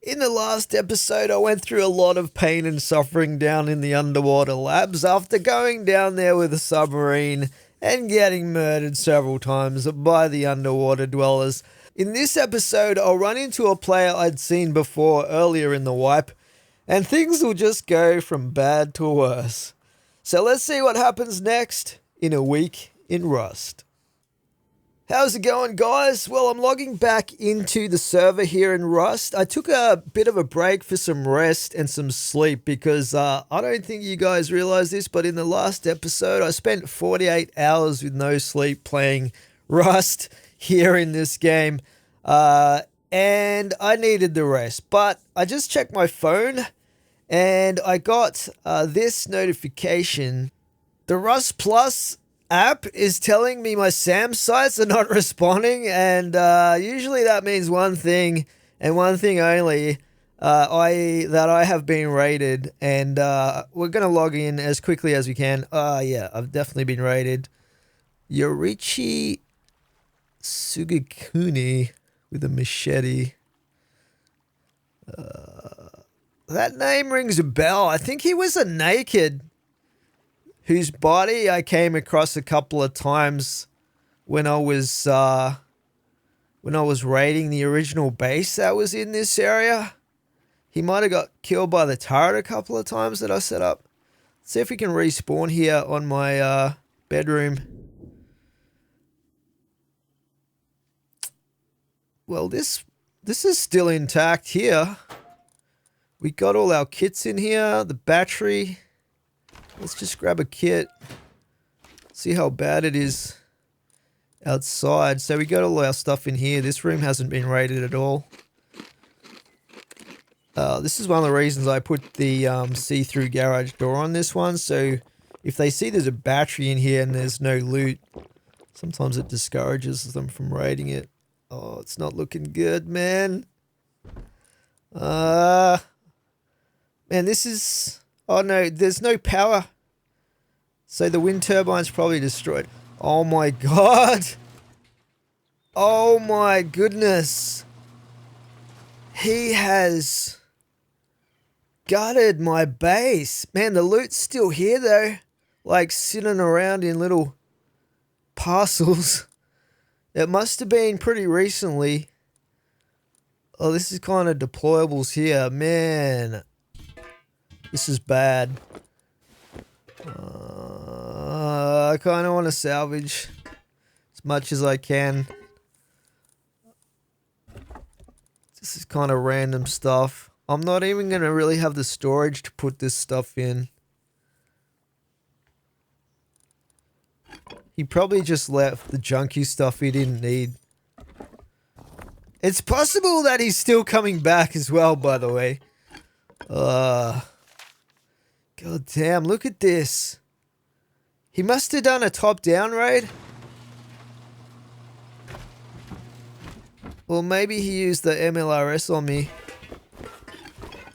In the last episode, I went through a lot of pain and suffering down in the underwater labs after going down there with a submarine and getting murdered several times by the underwater dwellers. In this episode, I'll run into a player I'd seen before earlier in the wipe, and things will just go from bad to worse. So let's see what happens next in a week in Rust. How's it going, guys? Well, I'm logging back into the server here in Rust. I took a bit of a break for some rest and some sleep because I don't think you guys realize this, but in the last episode, I spent 48 hours with no sleep playing Rust here in this game, and I needed the rest. But I just checked my phone, and I got this notification. The Rust Plus app is telling me my SAM sites are not responding, and usually that means one thing and one thing only, that I have been raided, and we're gonna log in as quickly as we can. Yeah, I've definitely been raided. Yorichi Sugakuni with a machete. That name rings a bell. I think he was a naked whose body I came across a couple of times when I was raiding the original base that was in this area. He might have got killed by the turret a couple of times that I set up. Let's see if we can respawn here on my bedroom. Well, this is still intact here. We got all our kits in here, the battery. Let's just grab a kit. See how bad it is outside. So we got all our stuff in here. This room hasn't been raided at all. This is one of the reasons I put the see-through garage door on this one. So if they see there's a battery in here and there's no loot, sometimes it discourages them from raiding it. Oh, it's not looking good, man. Man, this is... Oh no, there's no power. So the wind turbine's probably destroyed. Oh my god. Oh my goodness. He has gutted my base. Man, the loot's still here though. Like sitting around in little parcels. It must have been pretty recently. Oh, this is kind of deployables here. Man. This is bad. I kind of want to salvage as much as I can. This is kind of random stuff. I'm not even going to really have the storage to put this stuff in. He probably just left the junky stuff he didn't need. It's possible that he's still coming back as well, by the way. God damn, look at this. He must have done a top-down raid. Or maybe he used the MLRS on me.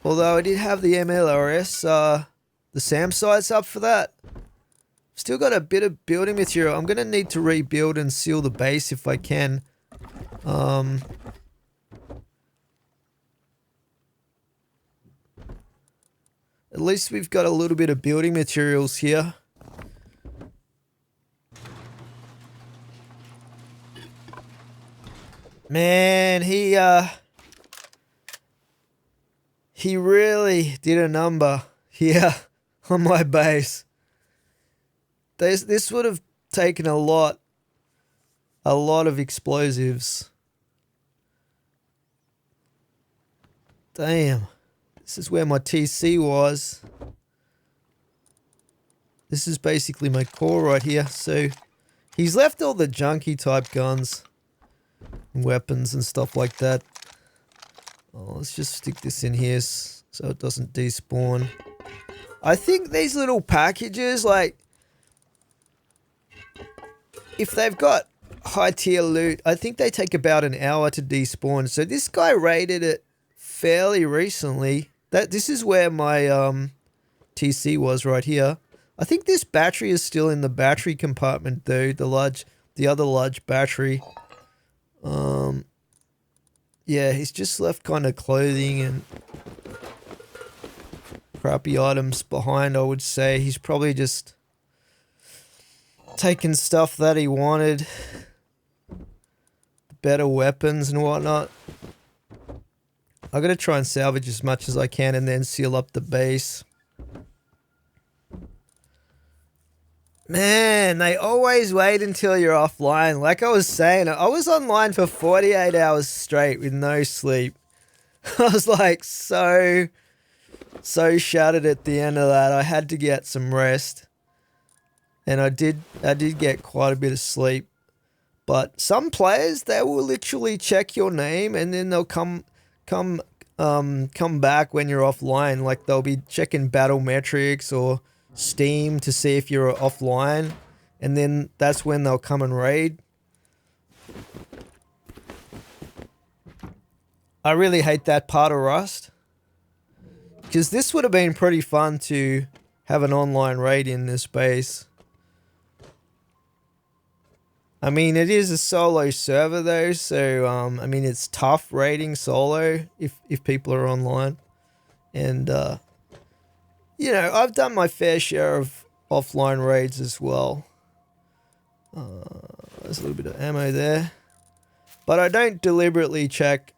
Although I did have the MLRS, the SAM sites up for that. Still got a bit of building material. I'm going to need to rebuild and seal the base if I can. At least we've got a little bit of building materials here. Man, he really did a number here on my base. This would have taken a lot of explosives. Damn. This is where my TC was. This is basically my core right here. So he's left all the junky type guns and weapons and stuff like that. Oh, let's just stick this in here so it doesn't despawn. I think these little packages, like, if they've got high tier loot, I think they take about an hour to despawn. So this guy raided it fairly recently. This is where my TC was right here. I think this battery is still in the battery compartment though, the other large battery. Yeah, he's just left kind of clothing and crappy items behind, I would say. He's probably just taken stuff that he wanted, better weapons and whatnot. I gotta try and salvage as much as I can and then seal up the base. Man, they always wait until you're offline. Like I was saying, I was online for 48 hours straight with no sleep. I was like so shattered at the end of that. I had to get some rest. And I did get quite a bit of sleep. But some players, they will literally check your name and then they'll come back when you're offline. Like they'll be checking battle metrics or Steam to see if you're offline, and then that's when they'll come and raid. I really hate that part of Rust, because this would have been pretty fun to have an online raid in this base. I mean, it is a solo server though, so I mean, it's tough raiding solo if people are online, and you know, I've done my fair share of offline raids as well. There's a little bit of ammo there, but I don't deliberately check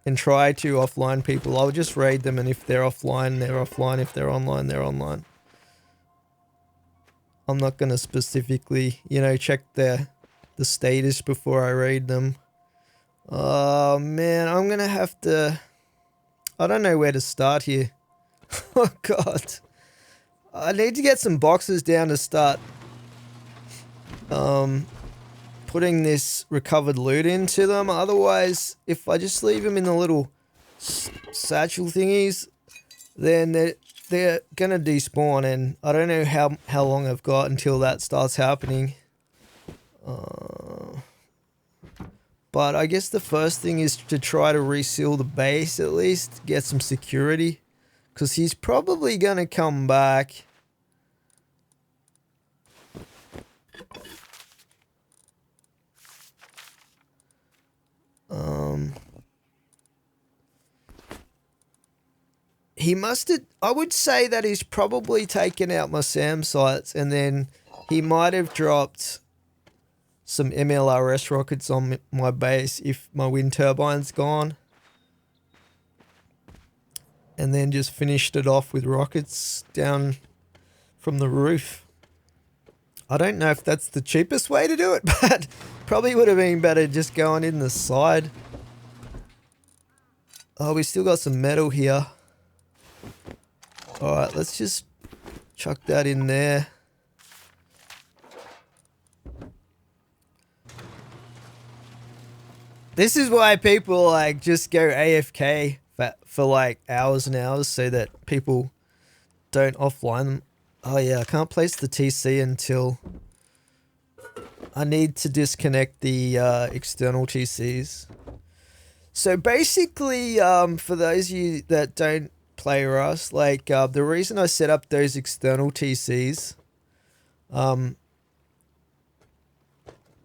and try to offline people. I'll just raid them, and if they're offline, they're offline. If they're online, they're online. I'm not gonna specifically, you know, check the status before I raid them. Oh man, I'm gonna have to... I don't know where to start here. Oh god. I need to get some boxes down to start putting this recovered loot into them. Otherwise, if I just leave them in the little satchel thingies, then they're gonna despawn, and I don't know how long I've got until that starts happening. But I guess the first thing is to try to reseal the base, at least get some security, because he's probably gonna come back. He must have... I would say that he's probably taken out my SAM sites, and then he might have dropped some MLRS rockets on my base if my wind turbine's gone, and then just finished it off with rockets down from the roof. I don't know if that's the cheapest way to do it, but probably would have been better just going in the side. Oh, we still got some metal here. Alright, let's just chuck that in there. This is why people like just go AFK for like hours and hours, so that people don't offline them. Oh yeah, I can't place the TC until I need to disconnect the external TCs. So basically, for those of you that don't play Rust, like the reason I set up those external TCs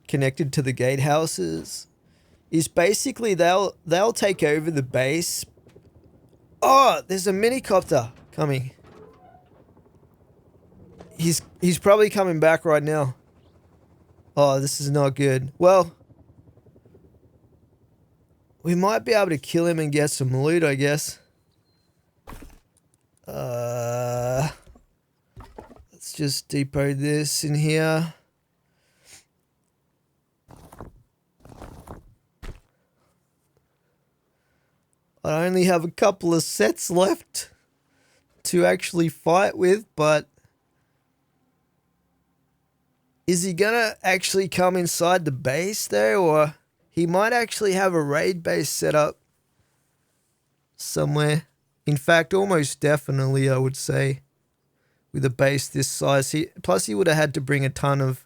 connected to the gatehouses is basically they'll take over the base. Oh, there's a minicopter coming. He's probably coming back right now. Oh, this is not good. Well, we might be able to kill him and get some loot, I guess. Let's just depot this in here. I only have a couple of sets left to actually fight with, but is he gonna actually come inside the base though, or he might actually have a raid base set up somewhere? In fact, almost definitely, I would say, with a base this size. Plus he would have had to bring a ton of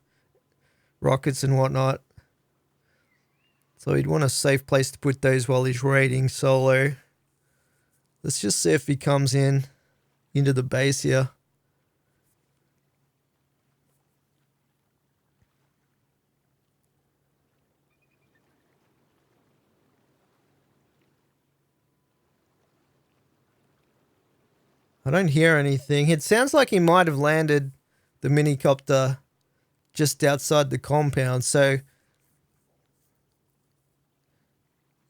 rockets and whatnot. So he'd want a safe place to put those while he's raiding solo. Let's just see if he comes into the base here. I don't hear anything. It sounds like he might have landed the minicopter just outside the compound. So,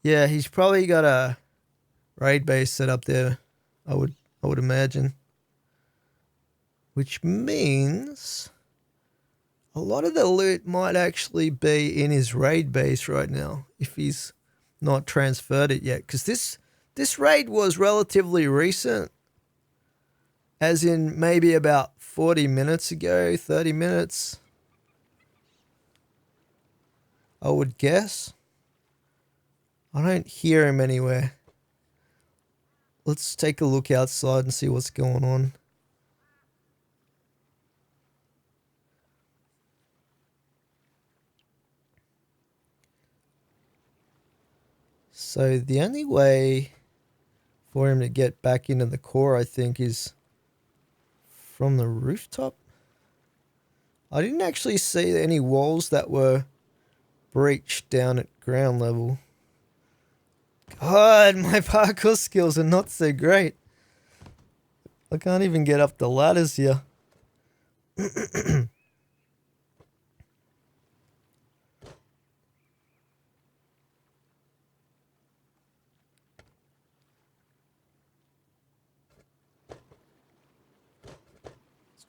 yeah, he's probably got a raid base set up there, I would imagine. Which means a lot of the loot might actually be in his raid base right now if he's not transferred it yet. Because this raid was relatively recent. As in maybe about 40 minutes ago, 30 minutes. I would guess. I don't hear him anywhere. Let's take a look outside and see what's going on. So the only way for him to get back into the core, I think, is from the rooftop. I didn't actually see any walls that were breached down at ground level. God, my parkour skills are not so great. I can't even get up the ladders here. Let's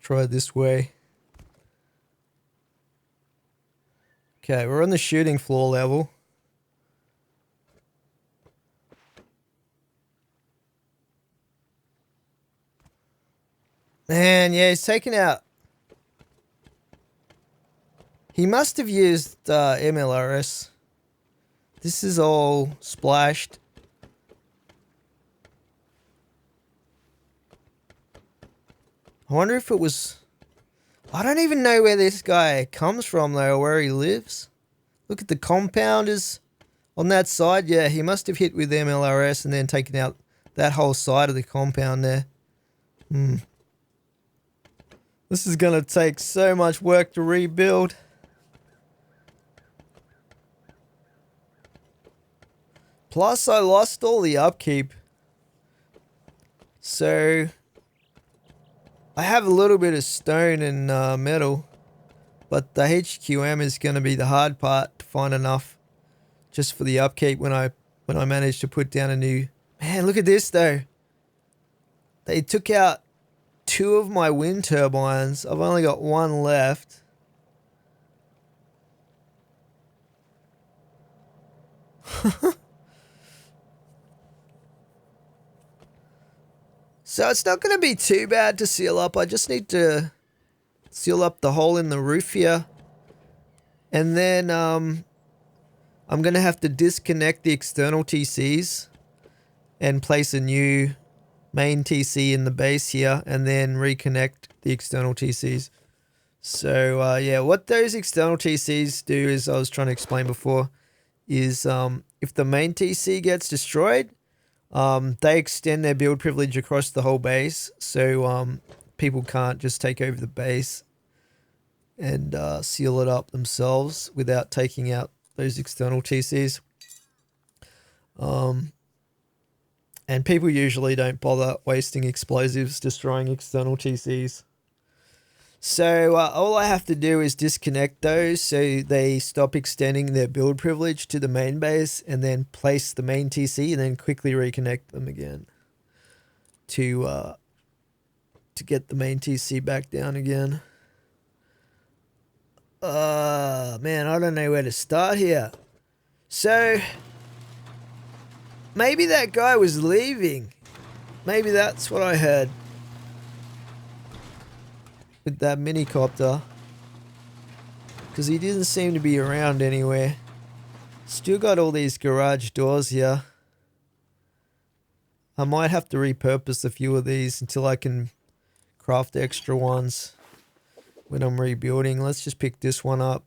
try this way. Okay, we're on the shooting floor level. Man, yeah, he's taken out. He must have used MLRS. This is all splashed. I wonder if it was... I don't even know where this guy comes from, though, or where he lives. Look at the compounders on that side. Yeah, he must have hit with MLRS and then taken out that whole side of the compound there. This is going to take so much work to rebuild. Plus, I lost all the upkeep. So, I have a little bit of stone and metal. But the HQM is going to be the hard part to find enough just for the upkeep when I manage to put down a new... Man, look at this, though. They took out 2 of my wind turbines. I've only got 1 left. So it's not going to be too bad to seal up. I just need to seal up the hole in the roof here. And then I'm going to have to disconnect the external TCs and place a new main TC in the base here and then reconnect the external TCs. So yeah, what those external TCs do, as I was trying to explain before, is if the main TC gets destroyed, they extend their build privilege across the whole base. So people can't just take over the base and seal it up themselves without taking out those external TCs. And people usually don't bother wasting explosives destroying external TCs. So all I have to do is disconnect those so they stop extending their build privilege to the main base, and then place the main TC and then quickly reconnect them again to get the main TC back down again. Man, I don't know where to start here. So maybe that guy was leaving. Maybe that's what I heard with that minicopter, because he didn't seem to be around anywhere. Still got all these garage doors here. I might have to repurpose a few of these until I can craft extra ones when I'm rebuilding. Let's just pick this one up.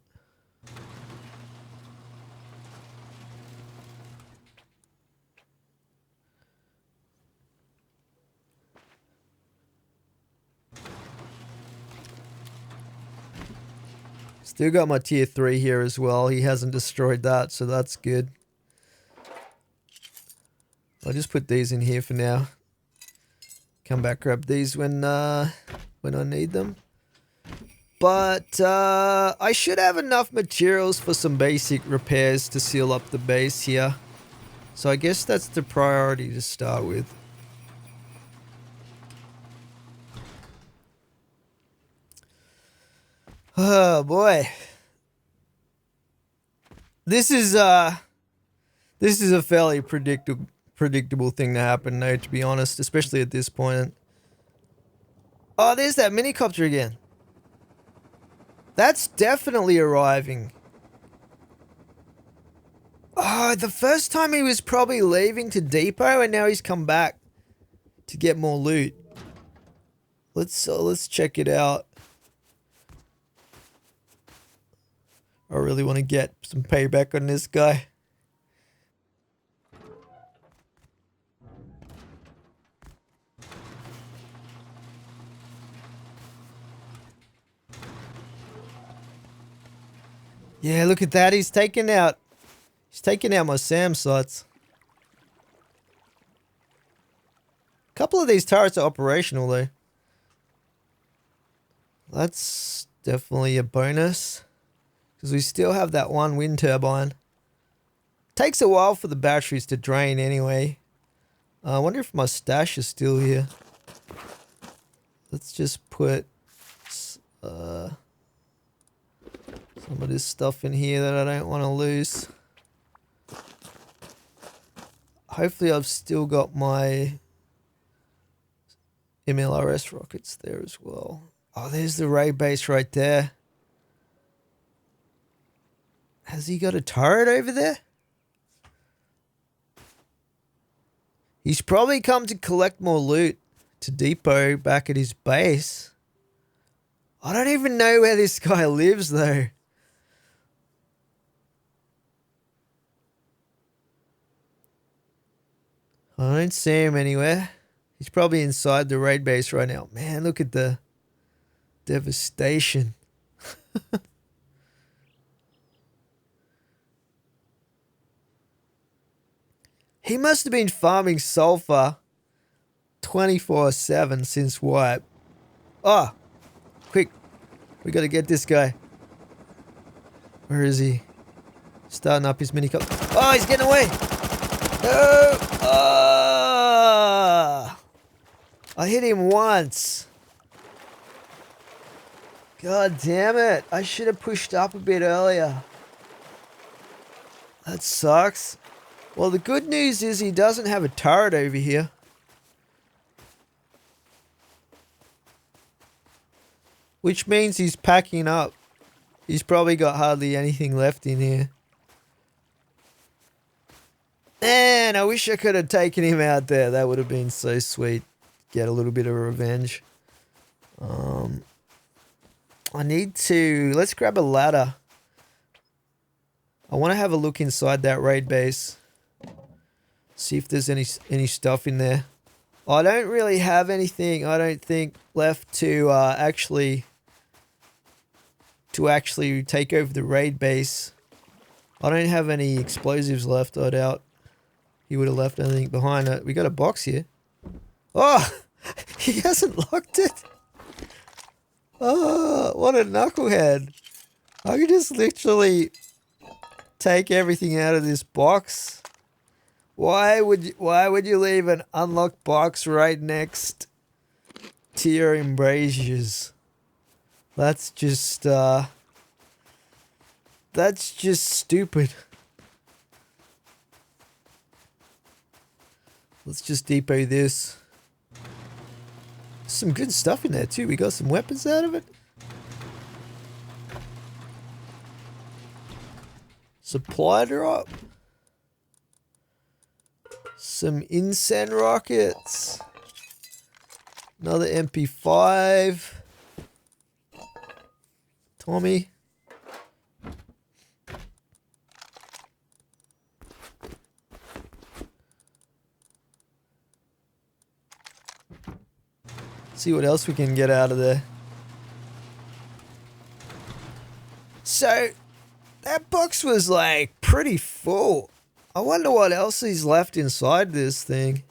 Still got my tier 3 here as well. He hasn't destroyed that, so that's good. I'll just put these in here for now. come back grab these when I need them. But I should have enough materials for some basic repairs to seal up the base here. So I guess that's the priority to start with. Oh boy. This is a fairly predictable thing to happen, though, to be honest, especially at this point. Oh, there's that minicopter again. That's definitely arriving. Oh, the first time he was probably leaving to depot, and now he's come back to get more loot. Let's check it out. I really want to get some payback on this guy. Yeah, look at that. He's taking out my SAM sights. A couple of these turrets are operational though. That's definitely a bonus. Because we still have that one wind turbine. Takes a while for the batteries to drain anyway. I wonder if my stash is still here. Let's just put some of this stuff in here that I don't want to lose. Hopefully I've still got my MLRS rockets there as well. Oh, there's the raid base right there. Has he got a turret over there? He's probably come to collect more loot to depot back at his base. I don't even know where this guy lives though. I don't see him anywhere. He's probably inside the raid base right now. Man, look at the devastation. He must have been farming sulfur 24/7 since wipe. Oh, quick. We got to get this guy. Where is he? Starting up his mini cup. Oh, he's getting away. No. Oh. I hit him once. God damn it. I should have pushed up a bit earlier. That sucks. Well, the good news is he doesn't have a turret over here. Which means he's packing up. He's probably got hardly anything left in here. Man, I wish I could have taken him out there. That would have been so sweet. Get a little bit of revenge. I need to... Let's grab a ladder. I want to have a look inside that raid base. See if there's any stuff in there. I don't really have anything, I don't think, left to actually take over the raid base. I don't have any explosives left, I doubt he would have left anything behind it. We got a box here. Oh, he hasn't locked it. Oh, what a knucklehead. I could just literally take everything out of this box. Why would you leave an unlocked box right next to your embrasures? That's just stupid. Let's just depot this. Some good stuff in there too. We got some weapons out of it. Supply drop. Some incense rockets. Another MP5. Tommy. See what else we can get out of there. So, that box was like pretty full. I wonder what else is left inside this thing.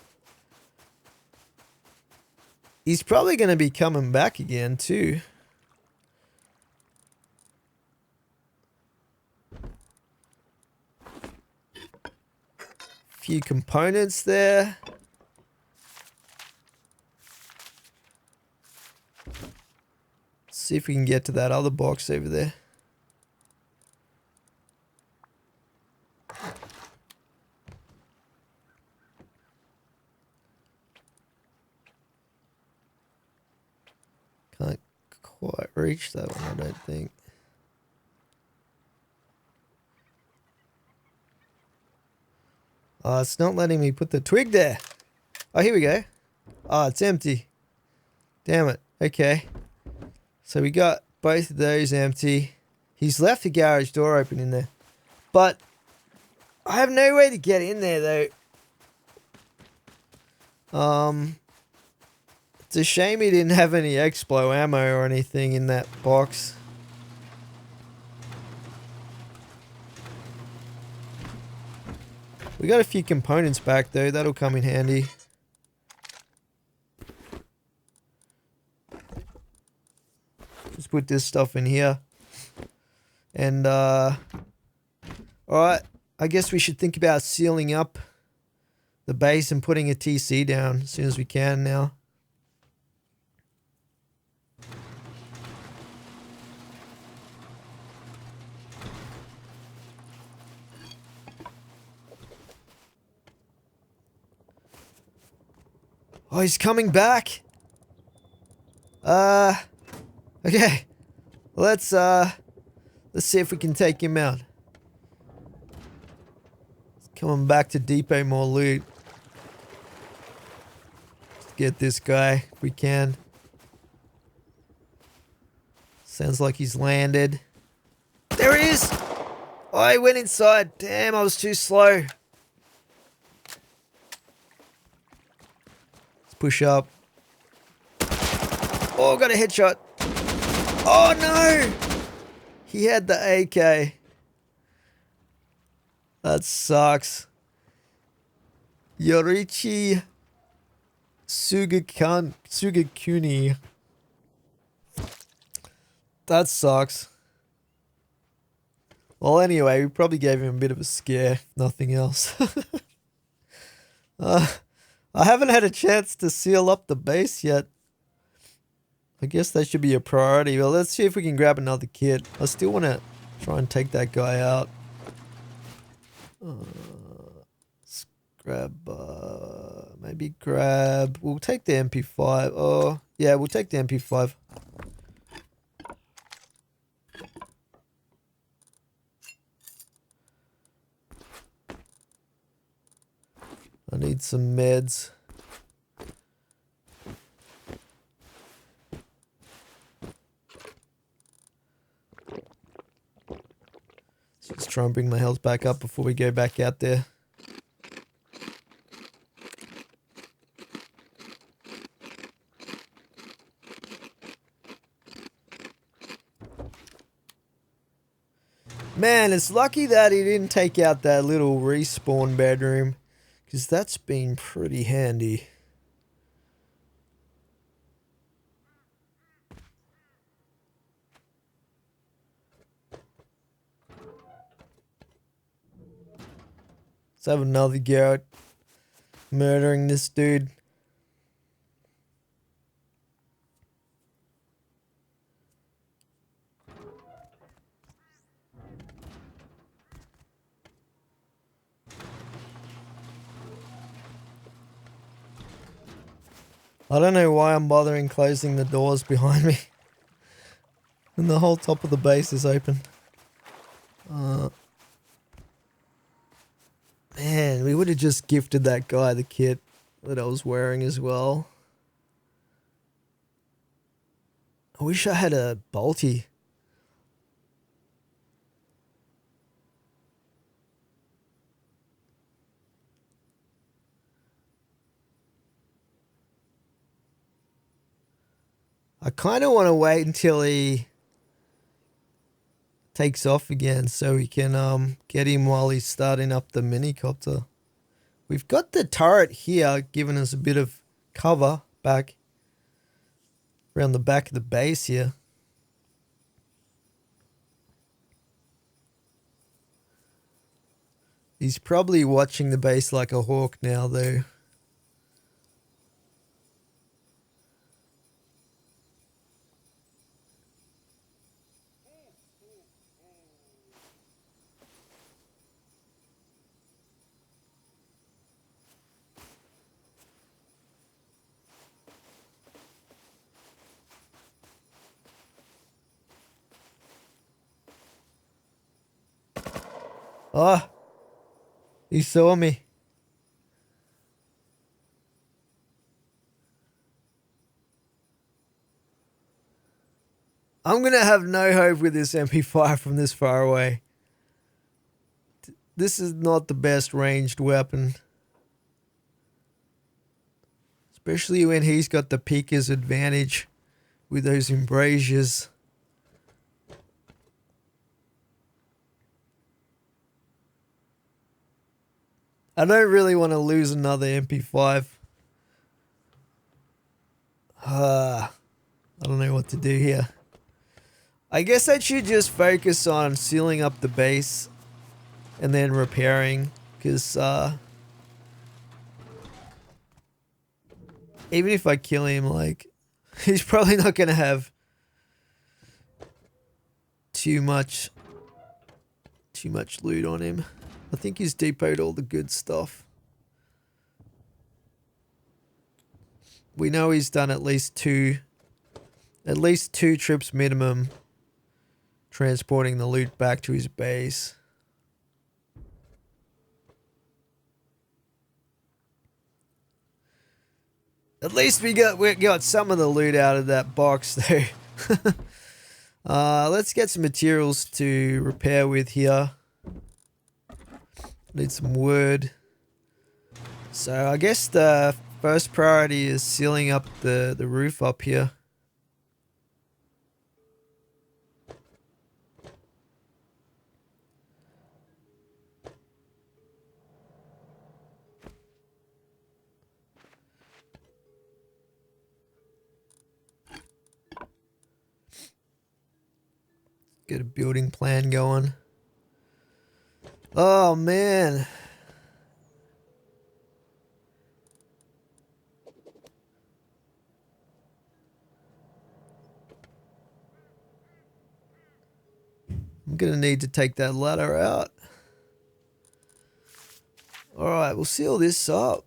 He's probably going to be coming back again too. Few components there. See if we can get to that other box over there. Can't quite reach that one, I don't think. Oh, it's not letting me put the twig there. Oh, here we go. Oh, it's empty. Damn it. Okay. So we got both of those empty. He's left the garage door open in there. But I have no way to get in there though. It's a shame he didn't have any Explo ammo or anything in that box. We got a few components back though, that'll come in handy. Let's put this stuff in here. And alright, I guess we should think about sealing up the base and putting a TC down as soon as we can now. Oh, he's coming back. Okay. Let's see if we can take him out. He's coming back to depot more loot. Let's get this guy if we can. Sounds like he's landed. There he is! Oh, he went inside. Damn, I was too slow. Push up. Oh, got a headshot. Oh no! He had the AK. That sucks. Yorichi Sugakuni. That sucks. Well, anyway, we probably gave him a bit of a scare, if nothing else. I haven't had a chance to seal up the base yet. I guess that should be a priority. Well, let's see if we can grab another kit. I still want to try and take that guy out. Let's grab, maybe grab... We'll take the MP5. Oh, yeah, we'll take the MP5. I need some meds. Just try and bring my health back up before we go back out there. Man, it's lucky that he didn't take out that little respawn bedroom, because that's been pretty handy. Let's have another go at murdering this dude. I don't know why I'm bothering closing the doors behind me. And the whole top of the base is open. Man, we would have just gifted that guy the kit that I was wearing as well. I wish I had a bolty. I kind of want to wait until he takes off again so we can get him while he's starting up the minicopter. We've got the turret here giving us a bit of cover back. around the back of the base here. He's probably watching the base like a hawk now, though. Oh, he saw me. I'm going to have no hope with this MP5 from this far away. This is not the best ranged weapon. Especially when he's got the peeker's advantage with those embrasures. I don't really want to lose another MP5. I don't know what to do here. I guess I should just focus on sealing up the base and then repairing, because even if I kill him, like, he's probably not going to have too much loot on him. I think he's depoted all the good stuff. We know he's done at least two trips minimum transporting the loot back to his base. At least we got some of the loot out of that box though. Let's get some materials to repair with here. Need some wood. So I guess the first priority is sealing up the roof up here. Get a building plan going. Oh man. I'm gonna need to take that ladder out. Alright, we'll seal this up.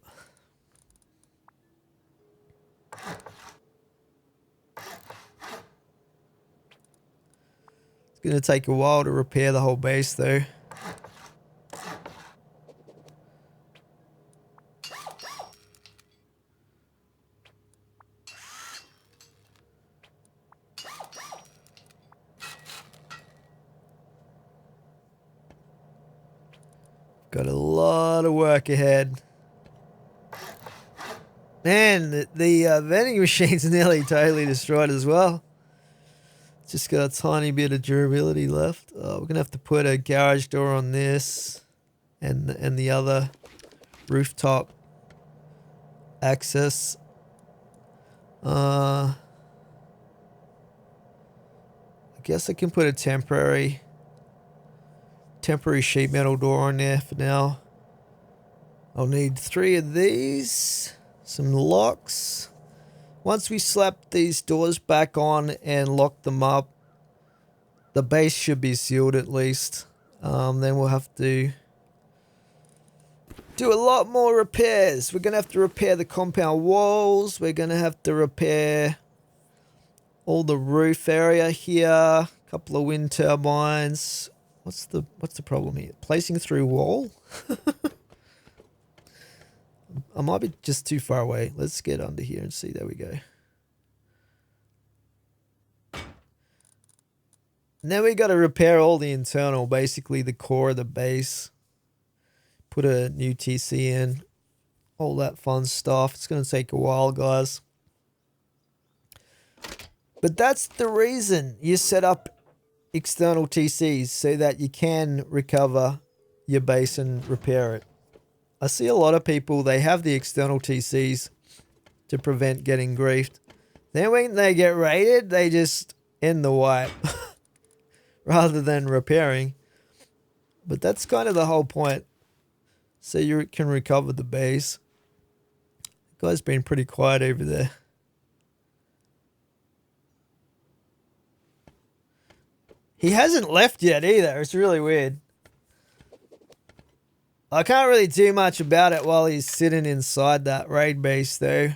It's gonna take a while to repair the whole base though. Got a lot of work ahead. Man, the vending machine's nearly totally destroyed as well. Just got a tiny bit of durability left. We're going to have to put a garage door on this and the other rooftop access. I guess I can put a temporary sheet metal door on there for now. I'll need 3 of these, some locks. Once we slap these doors back on and lock them up, the base should be sealed at least. Then we'll have to do a lot more repairs. We're going to have to repair the compound walls. We're going to have to repair all the roof area here. A couple of wind turbines. What's the problem here? Placing through wall? I might be just too far away. Let's get under here and see. There we go. Now we got to repair all the internal, basically the core of the base. Put a new TC in. All that fun stuff. It's going to take a while, guys. But that's the reason you set up external TCs, so that you can recover your base and repair it. I see a lot of people, they have the external TCs to prevent getting griefed. Then when they get raided, they just end the wipe rather than repairing. But that's kind of the whole point. So you can recover the base. The guy's been pretty quiet over there. He hasn't left yet either. It's really weird. I can't really do much about it while he's sitting inside that raid base though.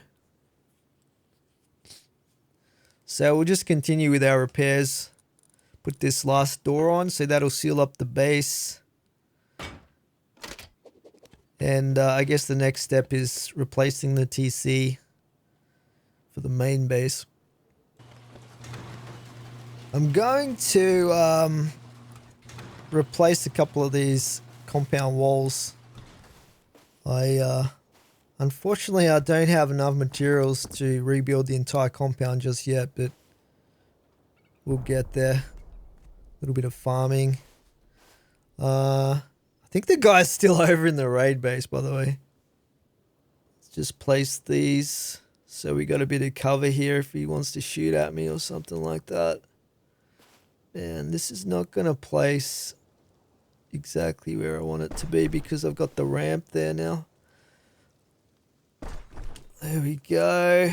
So we'll just continue with our repairs. Put this last door on, so that'll seal up the base. And I guess the next step is replacing the TC for the main base. I'm going to replace a couple of these compound walls. Unfortunately, I don't have enough materials to rebuild the entire compound just yet, but we'll get there. A little bit of farming. I think the guy's still over in the raid base, by the way. Let's just place these so we got a bit of cover here if he wants to shoot at me or something like that. And this is not going to place exactly where I want it to be because I've got the ramp there now. There we go.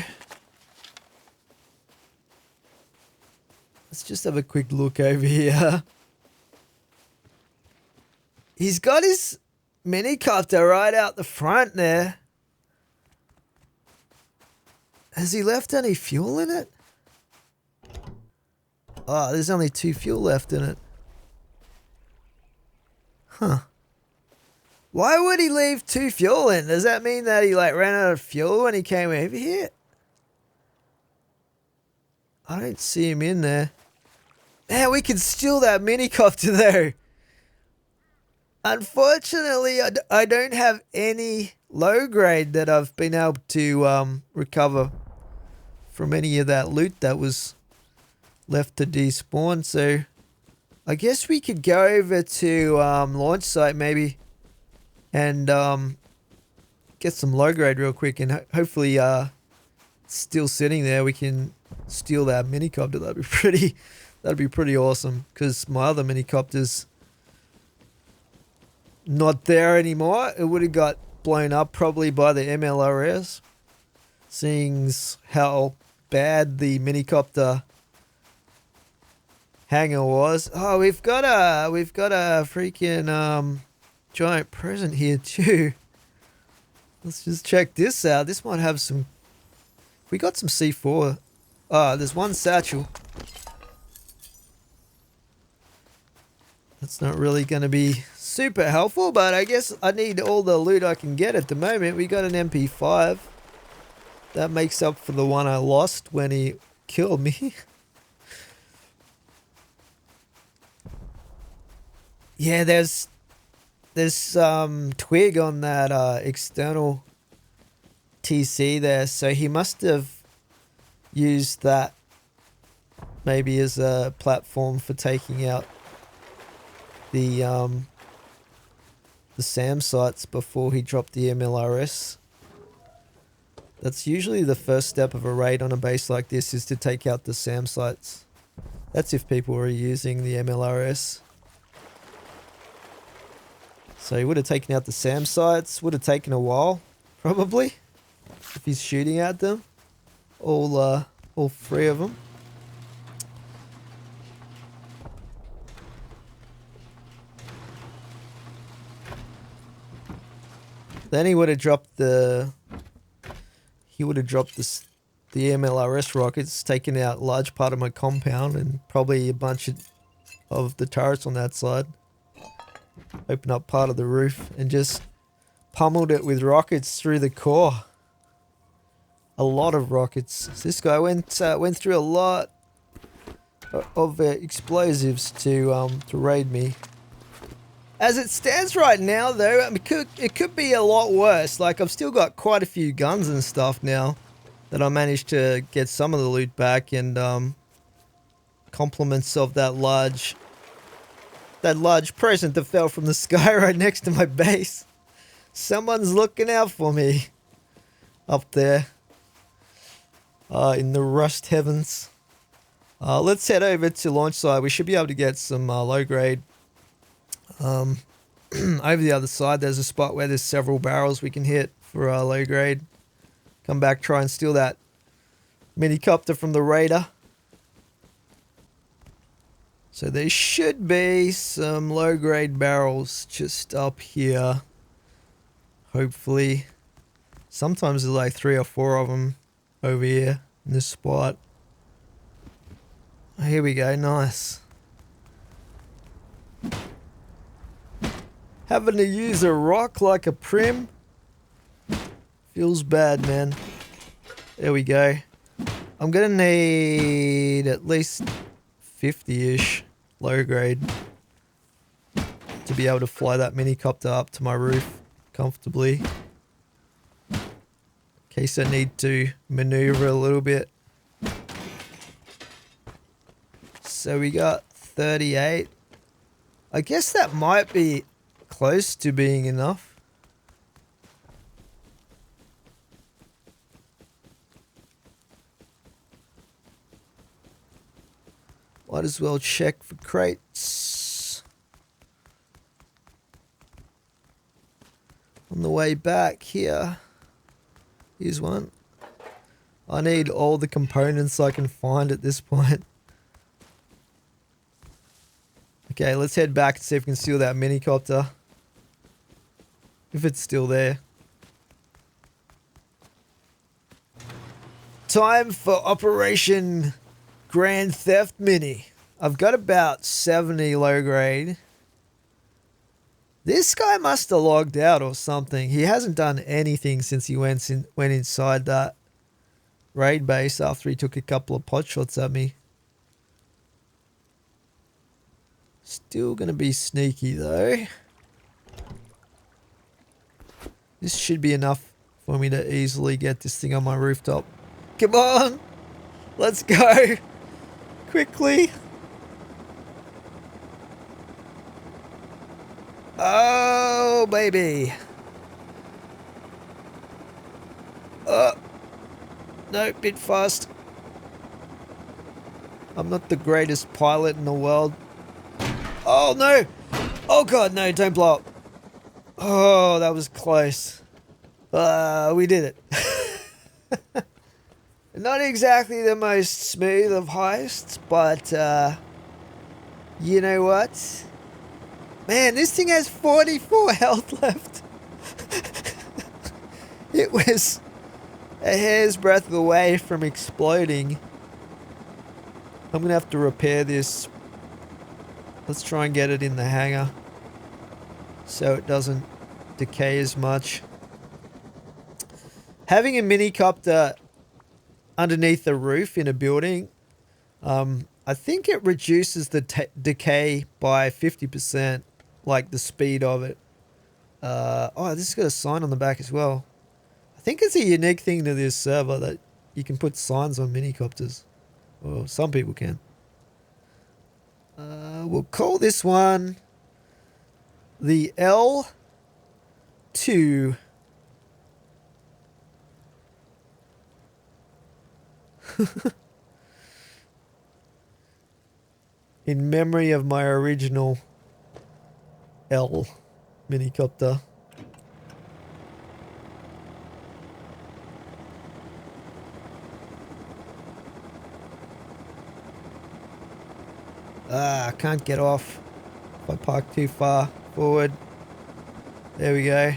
Let's just have a quick look over here. He's got his minicopter right out the front there. Has he left any fuel in it? Oh, there's only 2 fuel left in it. Huh. Why would he leave 2 fuel in? Does that mean that he like ran out of fuel when he came over here? I don't see him in there. Yeah, we can steal that minicopter though. Unfortunately, I don't have any low grade that I've been able to recover from any of that loot that was left to despawn. So I guess we could go over to launch site maybe and get some low grade real quick, and hopefully still sitting there we can steal that minicopter. That'd be pretty awesome, because my other minicopter's not there anymore. It would have got blown up probably by the MLRS, seeing how bad the minicopter hangar was. Oh, we've got a freaking giant present here too. Let's just check this out. This might have some. We got some C4. Oh, there's one satchel. That's not really going to be super helpful, but I guess I need all the loot I can get at the moment. We got an MP5. That makes up for the one I lost when he killed me. Yeah, there's twig on that external TC there, so he must have used that maybe as a platform for taking out the SAM sites before he dropped the MLRS. That's usually the first step of a raid on a base like this, is to take out the SAM sites. That's if people are using the MLRS. So he would have taken out the SAM sites. Would have taken a while, probably, if he's shooting at them. All 3 of them. Then he would have dropped the MLRS rockets, taking out a large part of my compound and probably a bunch of the turrets on that side. Open up part of the roof and just pummeled it with rockets through the core. A lot of rockets. So this guy went through a lot of explosives to raid me. As it stands right now, though, it could be a lot worse. Like, I've still got quite a few guns and stuff now that I managed to get some of the loot back, and compliments of that large present that fell from the sky right next to my base. Someone's looking out for me up there. in the rust heavens. Let's head over to launch site. We should be able to get some low grade. Over the other side, there's a spot where there's several barrels we can hit for low grade. Come back, try and steal that mini copter from the raider. So there should be some low grade barrels just up here. Hopefully. Sometimes there's like 3 or 4 of them over here in this spot. Here we go, nice. Having to use a rock like a prim feels bad, man. There we go. I'm gonna need at least 50-ish low grade to be able to fly that mini copter up to my roof comfortably. In case I need to maneuver a little bit. So we got 38. I guess that might be close to being enough. Might as well check for crates. On the way back here. Here's one. I need all the components I can find at this point. Okay, let's head back and see if we can steal that mini copter. If it's still there. Time for Operation Grand Theft Mini. I've got about 70 low grade. This guy must have logged out or something. He hasn't done anything since he went inside that raid base after he took a couple of pot shots at me. Still gonna be sneaky though. This should be enough for me to easily get this thing on my rooftop. Come on! Let's go! Quickly! Oh, baby! Oh! No, bit fast. I'm not the greatest pilot in the world. Oh, no! Oh, God, no, don't blow up. Oh, that was close. We did it. Not exactly the most smooth of heists, but, you know what? Man, this thing has 44 health left. It was a hair's breadth away from exploding. I'm going to have to repair this. Let's try and get it in the hangar so it doesn't decay as much. Having a mini copter underneath the roof in a building, I think it reduces the decay by 50%, like the speed of it. Oh, this has got a sign on the back as well. I think it's a unique thing to this server that you can put signs on mini copters. Well, some people can. We'll call this one the L2. In memory of my original L minicopter. I can't get off if I park too far forward. There we go.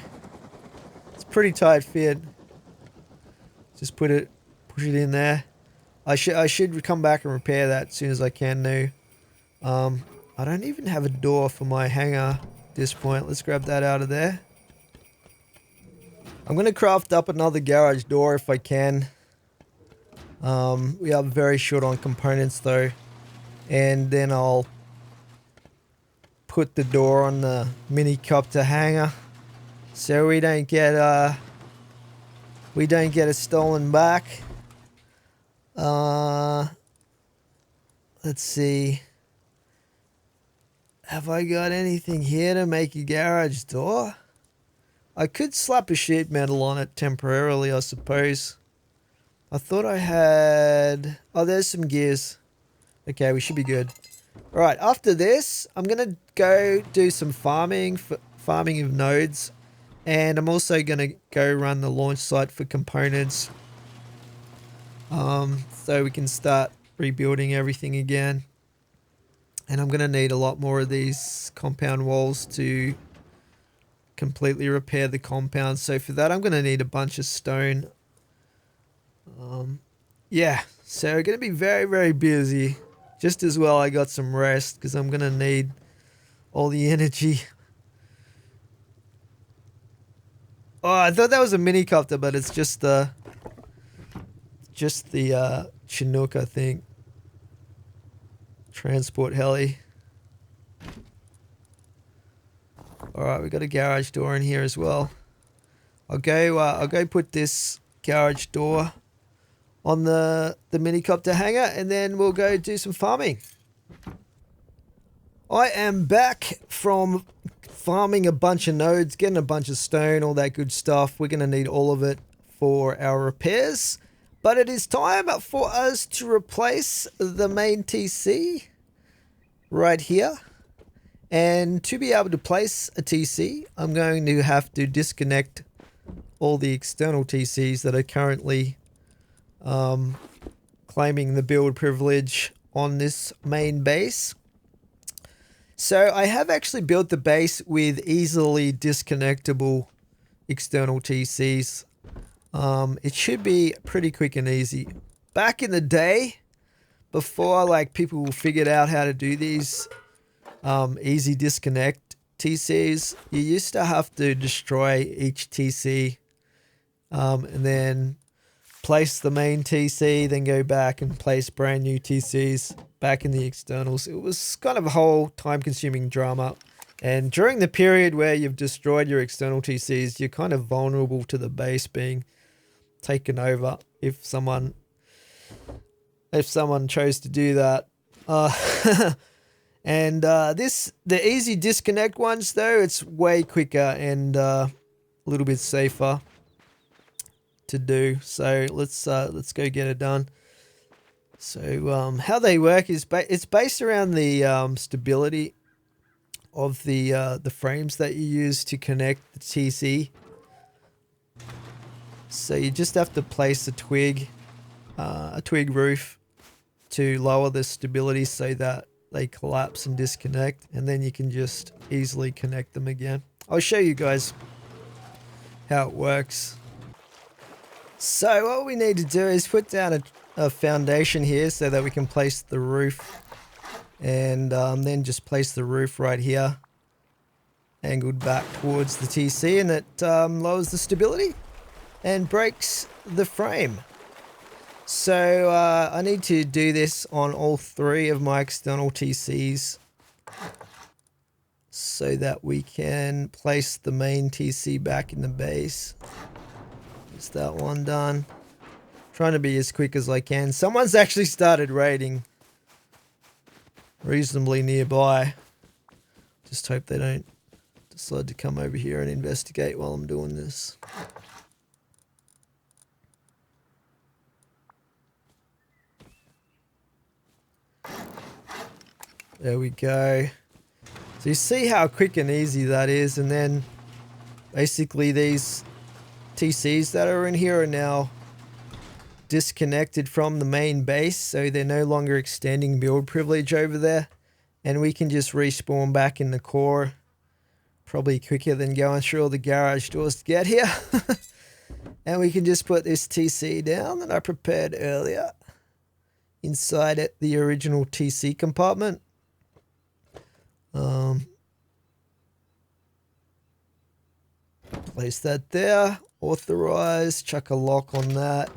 It's a pretty tight fit. Just push it in there. I should come back and repair that as soon as I can now. I don't even have a door for my hangar at this point. Let's grab that out of there. I'm going to craft up another garage door if I can. We are very short on components though. And then I'll put the door on the minicopter hangar so we don't get it stolen back. Let's see. Have I got anything here to make a garage door? I could slap a sheet metal on it temporarily, I suppose. I thought I had... Oh, there's some gears. Okay, we should be good. Alright, after this, I'm going to go do some farming of nodes. And I'm also going to go run the launch site for components. So we can start rebuilding everything again. And I'm going to need a lot more of these compound walls to completely repair the compound. So for that, I'm going to need a bunch of stone. Yeah, so we're going to be very, very busy. Just as well I got some rest because I'm going to need all the energy. Oh, I thought that was a mini copter, but it's just the Chinook, I think. Transport heli. Alright, we got a garage door in here as well. I'll go put this garage door on the minicopter hangar, and then we'll go do some farming. I am back from farming a bunch of nodes, getting a bunch of stone, all that good stuff. We're going to need all of it for our repairs. But it is time for us to replace the main TC right here. And to be able to place a TC, I'm going to have to disconnect all the external TCs that are currently claiming the build privilege on this main base. So I have actually built the base with easily disconnectable external TCs. It should be pretty quick and easy. Back in the day, before like people figured out how to do these easy disconnect TCs, you used to have to destroy each TC and then place the main TC, then go back and place brand new TCs back in the externals. It was kind of a whole time-consuming drama. And during the period where you've destroyed your external TCs, you're kind of vulnerable to the base being taken over if someone chose to do that. And the easy disconnect ones though, it's way quicker and a little bit safer to do. So let's go get it done. So how they work is it's based around the stability of the frames that you use to connect the TC. So you just have to place a twig roof to lower the stability so that they collapse and disconnect, and then you can just easily connect them again. I'll show you guys how it works. So what we need to do is put down a foundation here so that we can place the roof, and then just place the roof right here angled back towards the TC, and it lowers the stability and breaks the frame. So I need to do this on all three of my external TCs so that we can place the main TC back in the base. Is that one done? Trying to be as quick as I can. Someone's actually started raiding reasonably nearby. Just hope they don't decide to come over here and investigate while I'm doing this. There we go. So you see how quick and easy that is, and then basically these TCs that are in here are now disconnected from the main base, so they're no longer extending build privilege over there, and we can just respawn back in the core probably quicker than going through all the garage doors to get here. And we can just put this TC down that I prepared earlier inside it, the original TC compartment. Place that there, authorize, chuck a lock on that,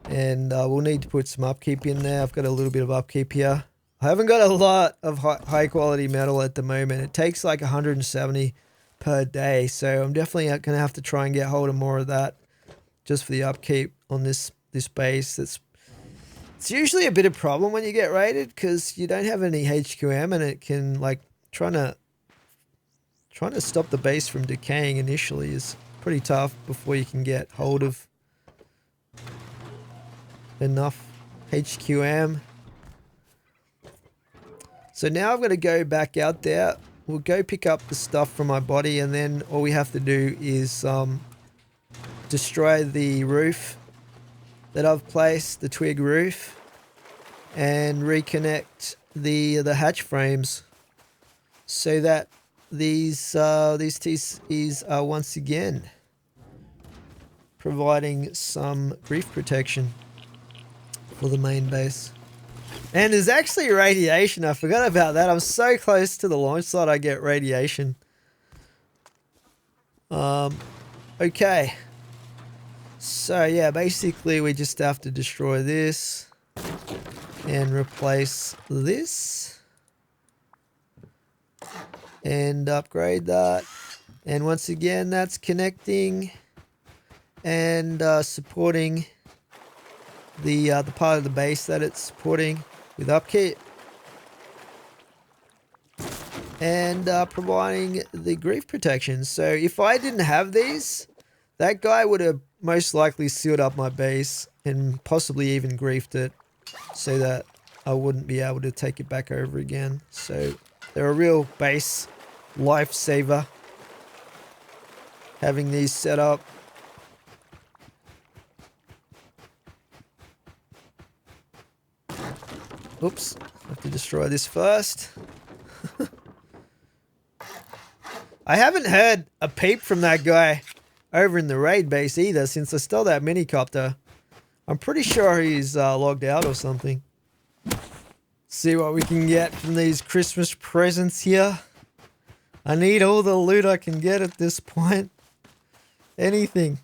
and we'll need to put some upkeep in there. I've got a little bit of upkeep here. I haven't got a lot of high quality metal at the moment. It takes like 170 per day, so I'm definitely going to have to try and get hold of more of that just for the upkeep on this base. It's usually a bit of a problem when you get raided because you don't have any HQM, and it can like trying to stop the base from decaying initially is pretty tough before you can get hold of enough HQM. So now I'm going to go back out there. We'll go pick up the stuff from my body, and then all we have to do is destroy the roof that I've placed, the twig roof, and reconnect the hatch frames so that these TCs are once again providing some reef protection for the main base. And there's actually radiation. I forgot about that. I'm so close to the launch site I get radiation. Okay. So yeah, basically we just have to destroy this and replace this and upgrade that. And once again, that's connecting and supporting the part of the base that it's supporting with upkeep, and providing the grief protection. So if I didn't have these, that guy would have most likely sealed up my base and possibly even griefed it so that I wouldn't be able to take it back over again. So they're a real base lifesaver, having these set up. Oops, I have to destroy this first. I haven't heard a peep from that guy over in the raid base either since I stole that minicopter. I'm pretty sure he's logged out or something. See what we can get from these Christmas presents here. I need all the loot I can get at this point. Anything's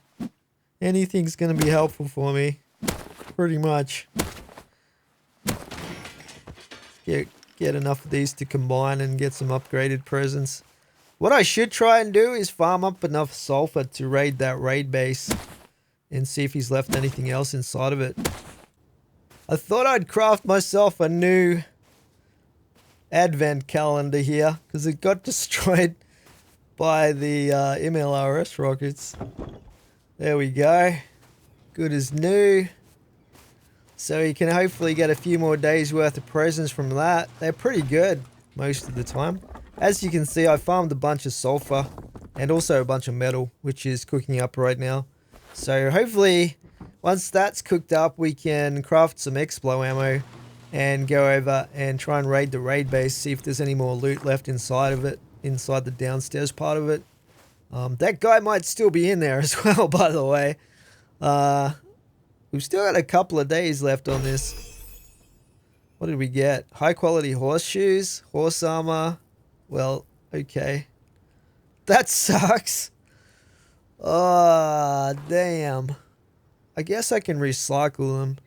gonna be helpful for me. Pretty much. Get enough of these to combine and get some upgraded presents. What I should try and do is farm up enough sulfur to raid that raid base and see if he's left anything else inside of it. I thought I'd craft myself a new advent calendar here because it got destroyed by the MLRS rockets. There we go. Good as new. So you can hopefully get a few more days worth of presents from that. They're pretty good most of the time. As you can see, I farmed a bunch of sulfur and also a bunch of metal, which is cooking up right now. So hopefully once that's cooked up, we can craft some Explo ammo and go over and try and raid the raid base, see if there's any more loot left inside of it, inside the downstairs part of it. That guy might still be in there as well, by the way. We've still got a couple of days left on this. What did we get? High quality horseshoes, horse armor. Well, okay. That sucks. Oh, damn. I guess I can recycle them.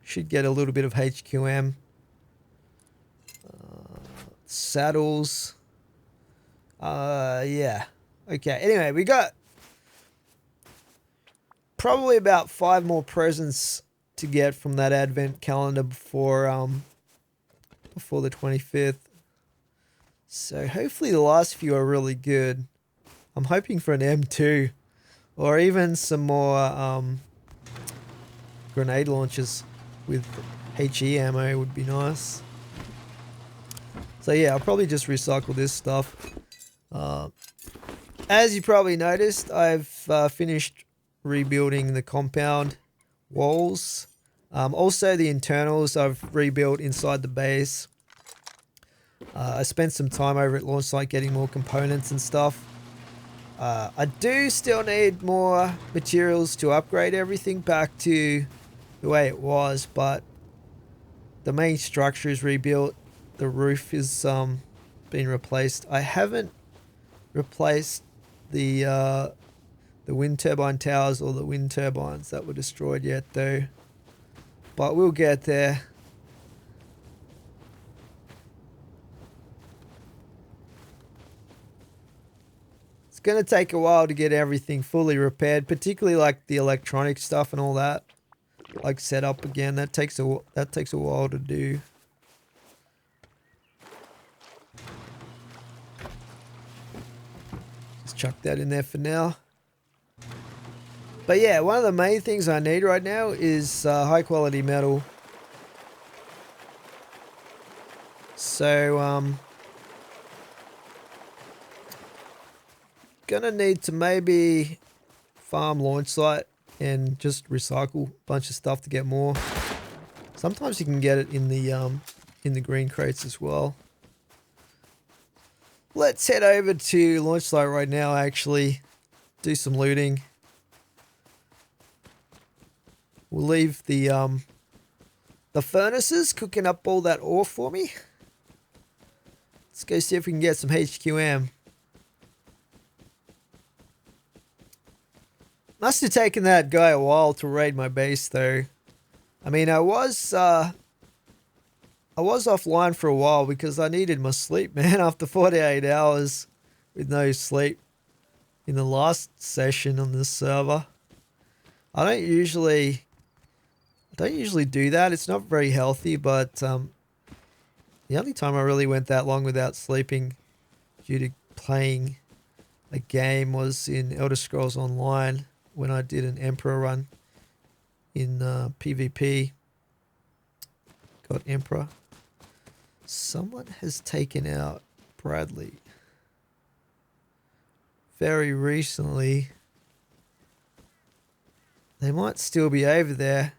Should get a little bit of HQM. Saddles. Yeah. Okay, anyway, we got probably about 5 more presents to get from that advent calendar before the 25th. So hopefully the last few are really good. I'm hoping for an M2 or even some more grenade launchers with HE ammo would be nice. So yeah, I'll probably just recycle this stuff. As you probably noticed, I've finished rebuilding the compound walls. Also the internals I've rebuilt inside the base. I spent some time over at launch site getting more components and stuff. I do still need more materials to upgrade everything back to the way it was, but the main structure is rebuilt. The roof is been replaced. I haven't replaced the wind turbine towers or the wind turbines that were destroyed yet though, but we'll get there. It's going to take a while to get everything fully repaired, particularly like the electronic stuff and all that, like set up again. That takes a while to do. Just chuck that in there for now. But yeah, one of the main things I need right now is high quality metal. So, gonna need to maybe farm launch site and just recycle a bunch of stuff to get more. Sometimes you can get it in the green crates as well. Let's head over to launch site right now, actually. Do some looting. We'll leave the furnaces cooking up all that ore for me. Let's go see if we can get some HQM. Must have taken that guy a while to raid my base though. I mean, I was offline for a while because I needed my sleep, man, after 48 hours with no sleep in the last session on this server. I don't usually do that. It's not very healthy, but the only time I really went that long without sleeping due to playing a game was in Elder Scrolls Online when I did an Emperor run in PvP. Got Emperor. Someone has taken out Bradley very recently. They might still be over there.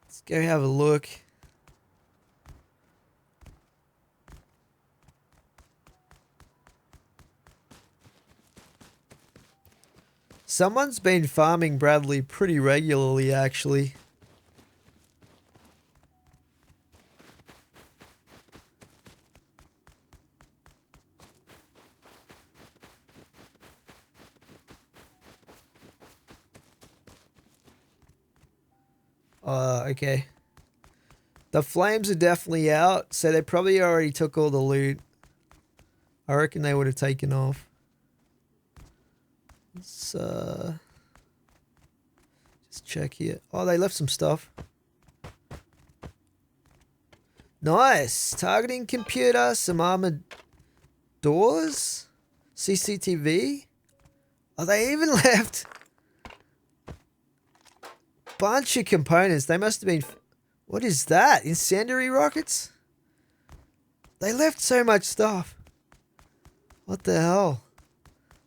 Let's go have a look. Someone's been farming Bradley pretty regularly, actually. Okay. The flames are definitely out, so they probably already took all the loot. I reckon they would have taken off. Let's just check here. Oh, they left some stuff. Nice. Targeting computer, some armored doors, CCTV. Oh, they even left bunch of components. They must have been... What is that? Incendiary rockets? They left so much stuff. What the hell?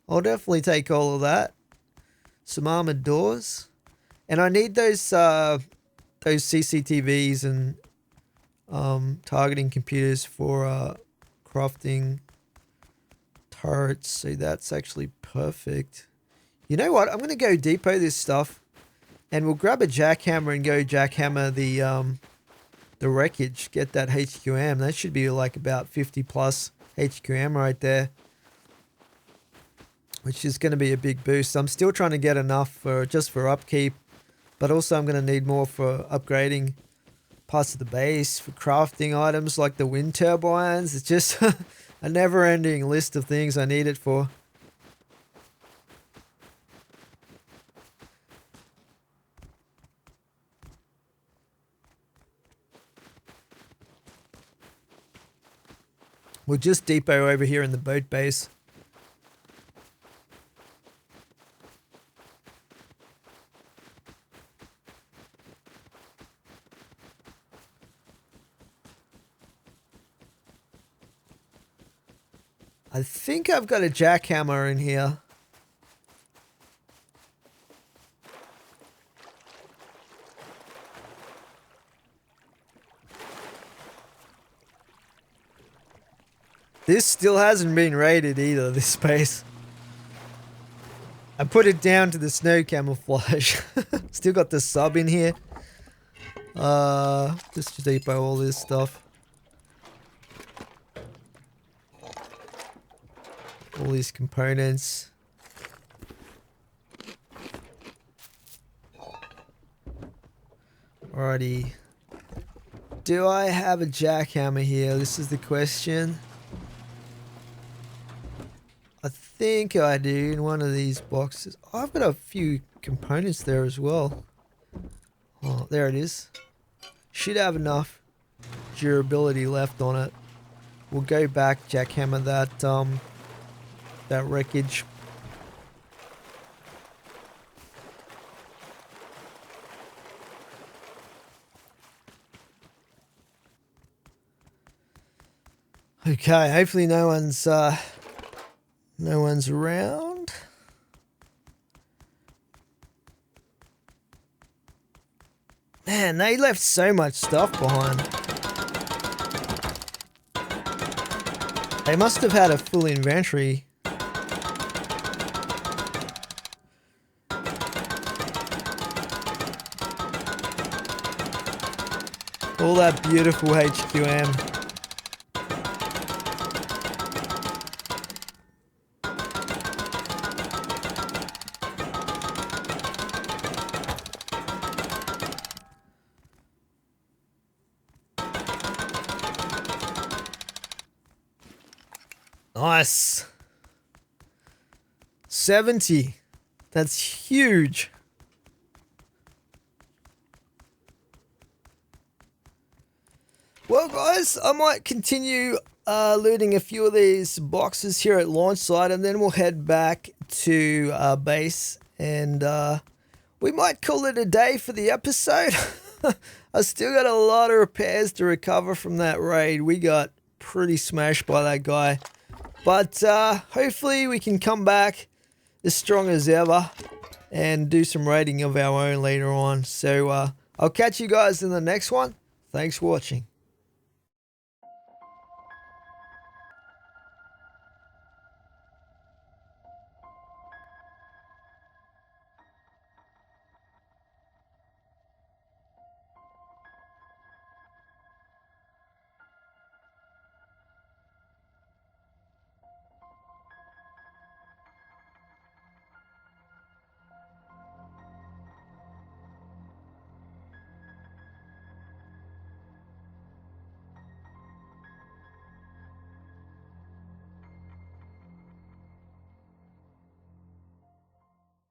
I'll definitely take all of that. Some armored doors. And I need those CCTVs and targeting computers for crafting turrets. So that's actually perfect. You know what? I'm going to go depot this stuff. And we'll grab a jackhammer and go jackhammer the wreckage. Get that HQM. That should be like about 50 plus HQM right there. Which is going to be a big boost. I'm still trying to get enough for just for upkeep. But also I'm going to need more for upgrading parts of the base. For crafting items like the wind turbines. It's just a never-ending list of things I need it for. We'll just depot over here in the boat base. I think I've got a jackhammer in here. This still hasn't been raided either, this space. I put it down to the snow camouflage. Still got the sub in here. Just to depot all this stuff. All these components. Alrighty. Do I have a jackhammer here? This is the question. I think I do in one of these boxes. Oh, I've got a few components there as well. Oh, there it is. Should have enough durability left on it. we'll go back, jackhammer that wreckage. Okay, hopefully no one's around. Man, they left so much stuff behind. They must have had a full inventory. All that beautiful HQM. Nice. 70. That's huge. Well, guys, I might continue looting a few of these boxes here at launch site, and then we'll head back to base, and we might call it a day for the episode. I still got a lot of repairs to recover from that raid. We got pretty smashed by that guy. But hopefully we can come back as strong as ever and do some raiding of our own later on. So I'll catch you guys in the next one. Thanks for watching.